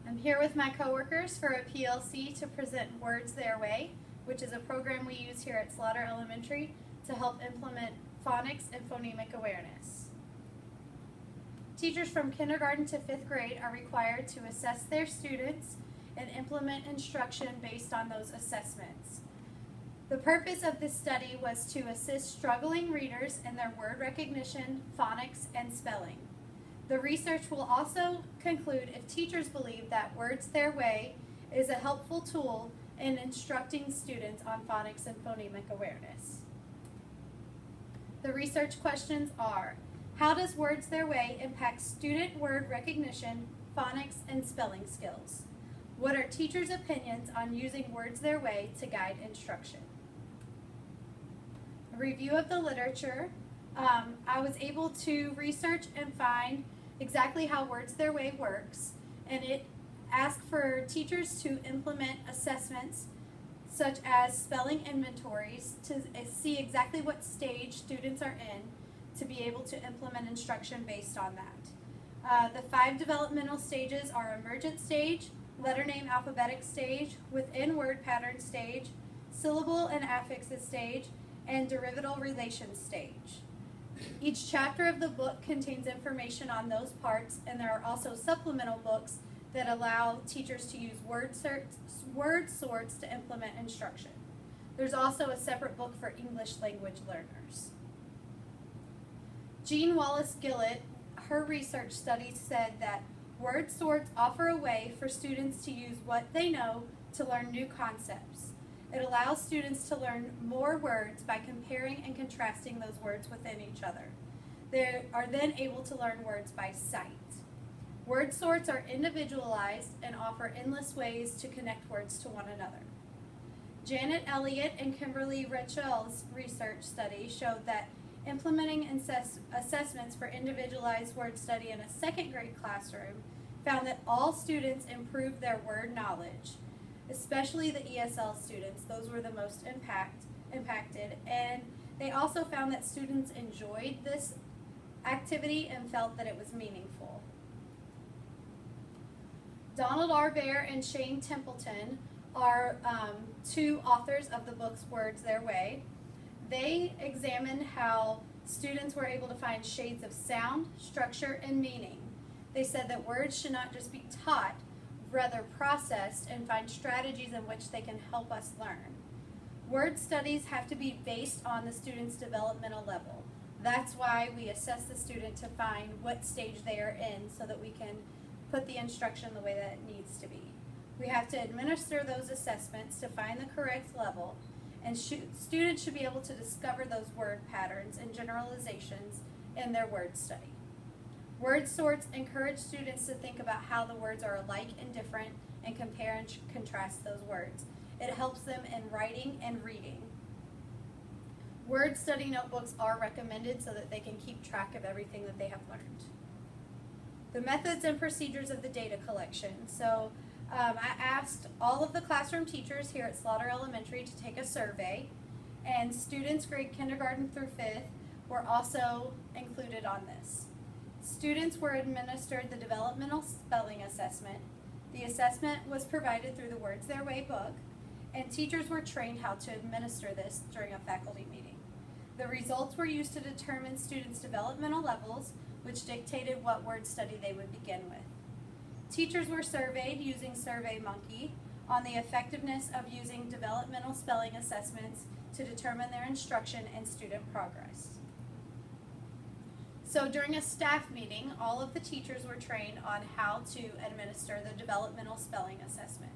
I'm here with my coworkers for a PLC to present Words Their Way, which is a program we use here at Slaughter Elementary to help implement phonics and phonemic awareness. Teachers from kindergarten to 5th grade are required to assess their students and implement instruction based on those assessments. The purpose of this study was to assist struggling readers in their word recognition, phonics, and spelling. The research will also conclude if teachers believe that Words Their Way is a helpful tool in instructing students on phonics and phonemic awareness. The research questions are: how does Words Their Way impact student word recognition, phonics, and spelling skills? What are teachers' opinions on using Words Their Way to guide instruction? A review of the literature. I was able to research and find exactly how Words Their Way works, and it asks for teachers to implement assessments such as spelling inventories to see exactly what stage students are in to be able to implement instruction based on that. The 5 developmental stages are emergent stage, letter name alphabetic stage, within word pattern stage, syllable and affixes stage, and derivative relations stage. Each chapter of the book contains information on those parts, and there are also supplemental books that allow teachers to use word sorts to implement instruction. There's also a separate book for English language learners. Jean Wallace Gillett, her research study said that word sorts offer a way for students to use what they know to learn new concepts. It allows students to learn more words by comparing and contrasting those words within each other. They are then able to learn words by sight. Word sorts are individualized and offer endless ways to connect words to one another. Janet Elliott and Kimberly Rachel's research study showed that implementing assessments for individualized word study in a 2nd grade classroom found that all students improved their word knowledge, especially the ESL students. Those were the most impacted, and they also found that students enjoyed this activity and felt that it was meaningful. Donald R. Bear and Shane Templeton are 2 authors of the books Words Their Way. They examined how students were able to find shades of sound, structure, and meaning. They said that words should not just be taught, rather processed, and find strategies in which they can help us learn. Word studies have to be based on the student's developmental level. That's why we assess the student to find what stage they are in so that we can put the instruction the way that it needs to be. We have to administer those assessments to find the correct level, and students should be able to discover those word patterns and generalizations in their word study. Word sorts encourage students to think about how the words are alike and different and compare and contrast those words. It helps them in writing and reading. Word study notebooks are recommended so that they can keep track of everything that they have learned. The methods and procedures of the data collection. So I asked all of the classroom teachers here at Slaughter Elementary to take a survey, and students grade kindergarten through 5th were also included on this. Students were administered the developmental spelling assessment. The assessment was provided through the Words Their Way book, and teachers were trained how to administer this during a faculty meeting. The results were used to determine students' developmental levels, which dictated what word study they would begin with. Teachers were surveyed using SurveyMonkey on the effectiveness of using developmental spelling assessments to determine their instruction and student progress. So during a staff meeting, all of the teachers were trained on how to administer the developmental spelling assessment.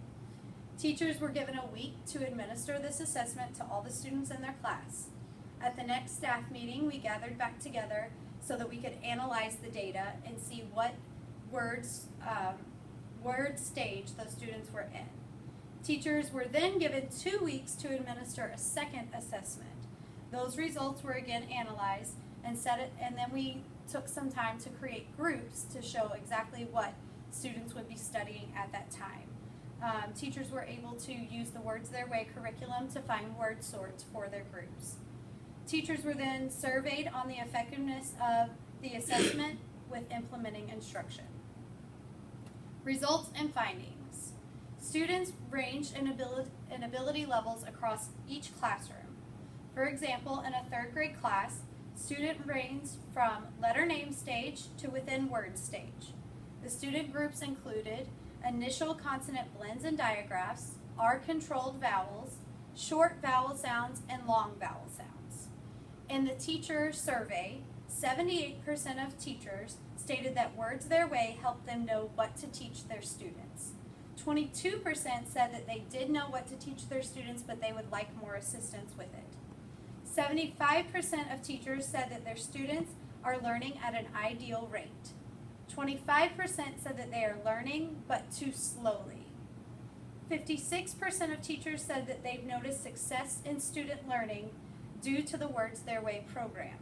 Teachers were given a week to administer this assessment to all the students in their class. At the next staff meeting, we gathered back together so that we could analyze the data and see what word stage those students were in. Teachers were then given 2 weeks to administer a 2nd assessment. Those results were again analyzed and then we took some time to create groups to show exactly what students would be studying at that time. Teachers were able to use the Words Their Way curriculum to find word sorts for their groups. Teachers were then surveyed on the effectiveness of the assessment with implementing instruction. Results and findings. Students range in ability levels across each classroom. For example, in a 3rd grade class, students ranged from letter name stage to within word stage. The student groups included initial consonant blends and digraphs, R-controlled vowels, short vowel sounds, and long vowel sounds. In the teacher survey, 78% of teachers stated that Words Their Way helped them know what to teach their students. 22% said that they did know what to teach their students, but they would like more assistance with it. 75% of teachers said that their students are learning at an ideal rate. 25% said that they are learning, but too slowly. 56% of teachers said that they've noticed success in student learning due to the Words Their Way program.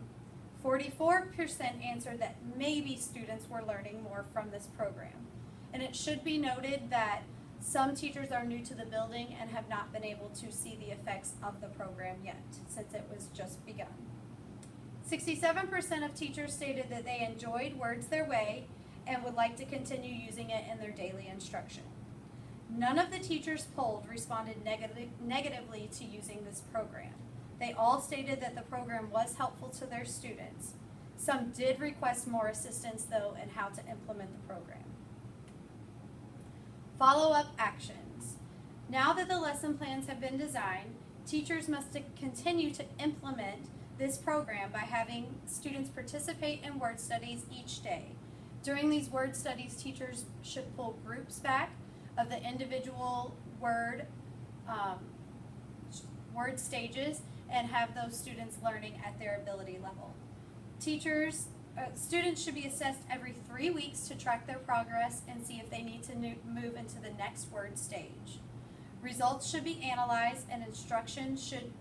44% answered that maybe students were learning more from this program. And it should be noted that some teachers are new to the building and have not been able to see the effects of the program yet, since it was just begun. 67% of teachers stated that they enjoyed Words Their Way and would like to continue using it in their daily instruction. None of the teachers polled responded negatively to using this program. They all stated that the program was helpful to their students. Some did request more assistance, though, in how to implement the program. Follow-up actions. Now that the lesson plans have been designed, teachers must continue to implement this program by having students participate in word studies each day. During these word studies, teachers should pull groups back of the individual word stages and have those students learning at their ability level. Students should be assessed every 3 weeks to track their progress and see if they need to move into the next word stage. Results should be analyzed and instruction should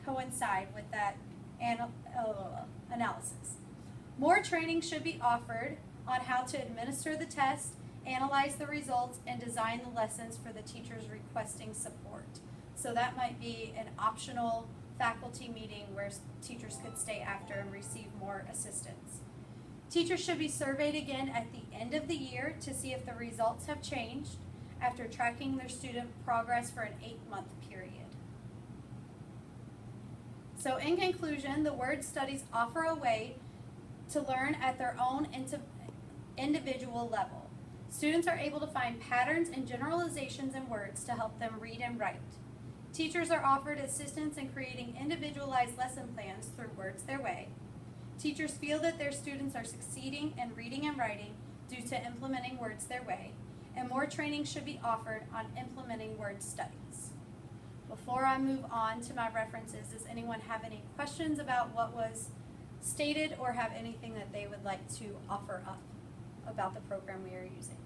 coincide with that analysis. More training should be offered on how to administer the test, analyze the results, and design the lessons for the teachers requesting support. So that might be an optional faculty meeting where teachers could stay after and receive more assistance. Teachers should be surveyed again at the end of the year to see if the results have changed after tracking their student progress for an 8-month period. So in conclusion, the word studies offer a way to learn at their own individual level. Students are able to find patterns and generalizations in words to help them read and write. Teachers are offered assistance in creating individualized lesson plans through Words Their Way. Teachers feel that their students are succeeding in reading and writing due to implementing Words Their Way, and more training should be offered on implementing word studies. Before I move on to my references, does anyone have any questions about what was stated or have anything that they would like to offer up about the program we are using?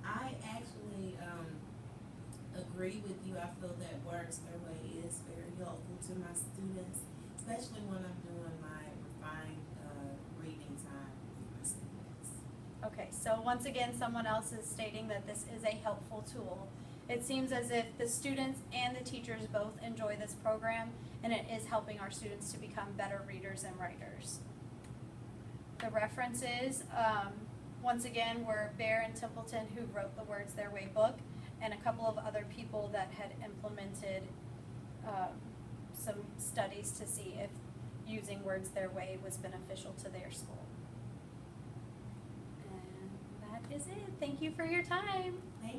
I actually agree with you. I feel that Words Their Way is very helpful to my students, especially when I'm doing my refined reading time with my students. Okay, so once again, someone else is stating that this is a helpful tool. It seems as if the students and the teachers both enjoy this program, and it is helping our students to become better readers and writers. The references, once again, were Bear and Templeton, who wrote the Words Their Way book, and a couple of other people that had implemented some studies to see if using Words Their Way was beneficial to their school. And that is it. Thank you for your time. Thank